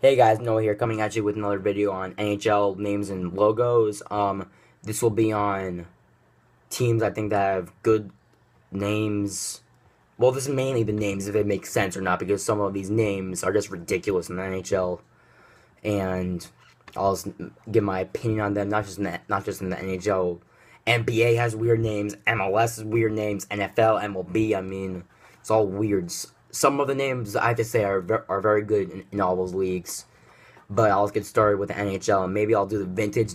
Hey guys, Noah here, coming at you with another video on NHL names and logos. This will be on teams I think that have good names. Well, this is mainly the names, if they make sense or not, because some of these names are just ridiculous in the NHL, and I'll just give my opinion on them. Not just in the NHL. NBA has weird names. MLS has weird names. NFL, MLB. I mean, it's all weird. Some of the names I have to say are very good in all those leagues. But I'll get started with the NHL, and maybe I'll do the vintage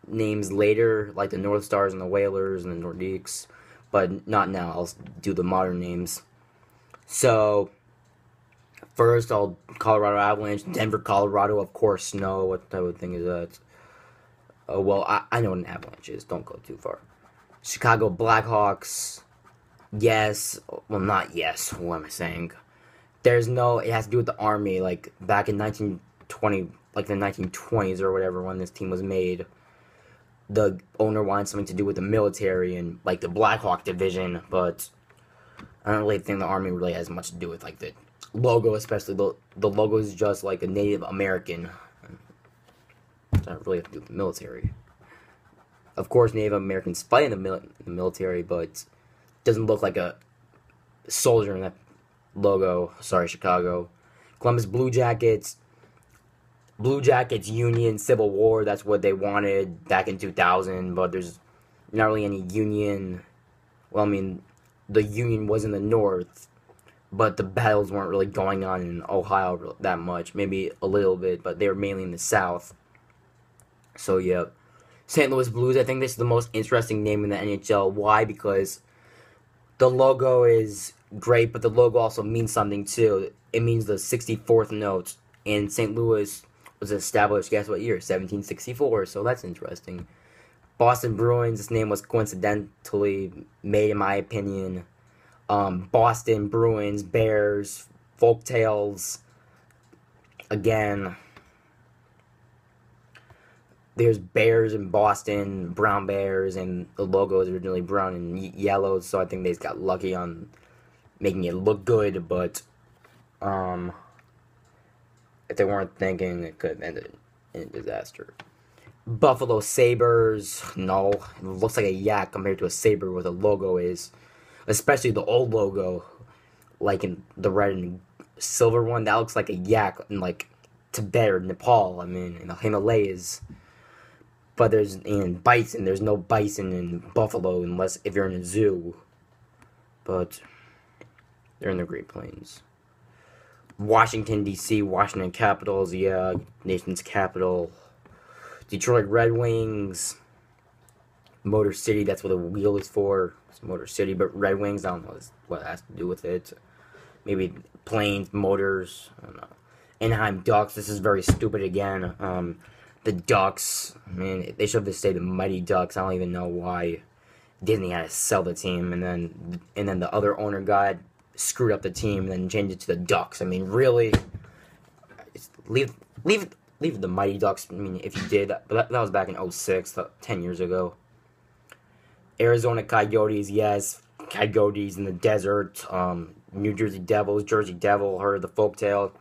names later, like the North Stars and the Whalers and the Nordiques, but not now. I'll do the modern names. So, first, I'll Colorado Avalanche, Denver, Colorado, of course, snow. What type of thing is that? Oh, well, I know what an avalanche is. Don't go too far. Chicago Blackhawks, yes. Well, not yes. What am I saying? It has to do with the Army, like back in 1920, like the 1920s or whatever, when this team was made. The owner wanted something to do with the military and like the Blackhawk division, but I don't really think the Army really has much to do with like the logo, especially the logo is just like a Native American. It doesn't really have to do with the military. Of course, Native Americans fight in the military, but it doesn't look like a soldier in that logo. Sorry, Chicago. Columbus Blue Jackets. Blue Jackets, Union, Civil War, that's what they wanted back in 2000, but there's not really any Union. Well, I mean, the Union was in the North, but the battles weren't really going on in Ohio that much. Maybe a little bit, but they were mainly in the South. So, yeah. St. Louis Blues, I think this is the most interesting name in the NHL. Why? Because the logo is great, but the logo also means something, too. It means the 64th note, and St. Louis was established, guess what year? 1764, so that's interesting. Boston Bruins, this name was coincidentally made, in my opinion. Boston Bruins, Bears, folk tales. Again, there's bears in Boston, brown bears, and the logo is originally brown and yellow, so I think they just got lucky on making it look good, but if they weren't thinking, it could have ended in a disaster. Buffalo Sabres, no. It looks like a yak compared to a saber where the logo is. Especially the old logo, like in the red and silver one, that looks like a yak in like Tibet or Nepal, I mean, in the Himalayas. But there's in bison, there's no bison in Buffalo unless if you're in a zoo. But they're in the Great Plains. Washington, D.C., Washington Capitals, yeah, nation's capital. Detroit Red Wings, Motor City, that's what the wheel is for. It's Motor City, but Red Wings, I don't know what it has to do with it. Maybe planes, motors, I don't know. Anaheim Ducks, this is very stupid again. The Ducks, I mean, they should have just stayed the Mighty Ducks. I don't even know why Disney had to sell the team, and then the other owner guy screwed up the team and then changed it to the Ducks. I mean, really, leave the Mighty Ducks. I mean, if you did, but that was back in 06, 10 years ago. Arizona Coyotes, yes, Coyotes in the desert. New Jersey Devils, Jersey Devil, heard of the folktale.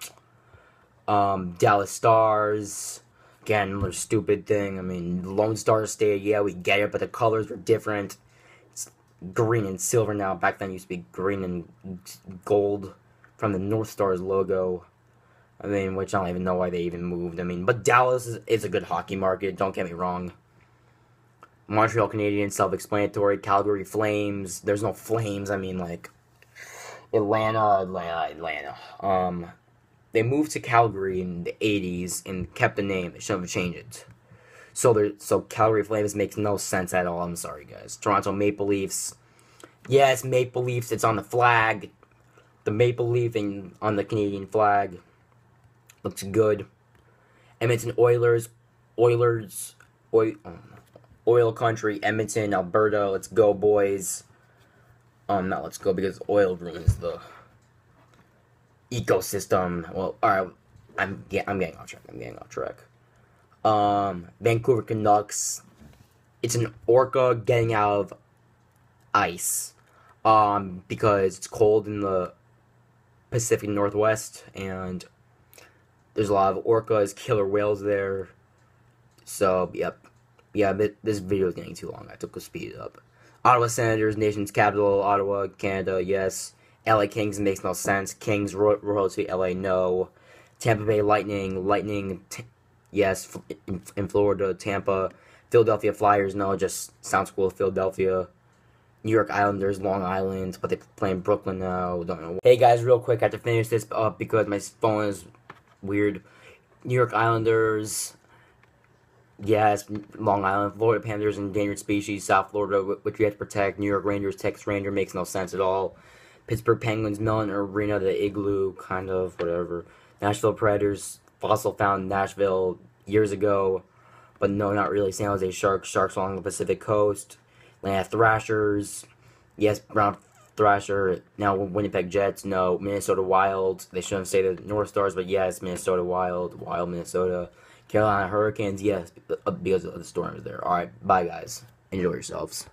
Dallas Stars, again, another stupid thing. I mean, Lone Star State, yeah, we get it, but the colors were different. It's green and silver now. Back then, it used to be green and gold from the North Stars logo. I mean, which I don't even know why they even moved. I mean, but Dallas is a good hockey market, don't get me wrong. Montreal Canadiens, self-explanatory. Calgary Flames, there's no Flames. I mean, like, Atlanta. They moved to Calgary in the 80s and kept the name. They shouldn't have changed it. So Calgary Flames makes no sense at all. I'm sorry, guys. Toronto Maple Leafs. Yes, Maple Leafs. It's on the flag. The Maple Leaf on the Canadian flag. Looks good. Edmonton Oilers. Oil country. Edmonton, Alberta. Let's go, boys. Not let's go because oil ruins the ecosystem. Well, alright. I'm getting off track. Vancouver Canucks. It's an orca getting out of ice. Because it's cold in the Pacific Northwest, and There's a lot of orcas, killer whales there. So, yep. Yeah, but this video is getting too long. I took a speed up. Ottawa Senators, nation's capital, Ottawa, Canada, yes. LA Kings makes no sense. Kings, royalty, LA, no. Tampa Bay Lightning, yes, in Florida, Tampa. Philadelphia Flyers, no, just sounds cool, Philadelphia. New York Islanders, Long Island, but they play in Brooklyn now, don't know. Hey guys, real quick, I have to finish this up because my phone is weird. New York Islanders, yes, Long Island, Florida Panthers, endangered species, South Florida, which we have to protect. New York Rangers, Texas Ranger, makes no sense at all. Pittsburgh Penguins, Millen Arena, the Igloo, kind of, whatever. Nashville Predators, fossil found in Nashville years ago, but no, not really. San Jose Sharks along the Pacific Coast. Atlanta Thrashers, yes, Brown Thrasher. Now Winnipeg Jets, no. Minnesota Wild, they shouldn't say the North Stars, but yes, Minnesota Wild, Minnesota. Carolina Hurricanes, yes, because of the storms there. Alright, bye guys. Enjoy yourselves.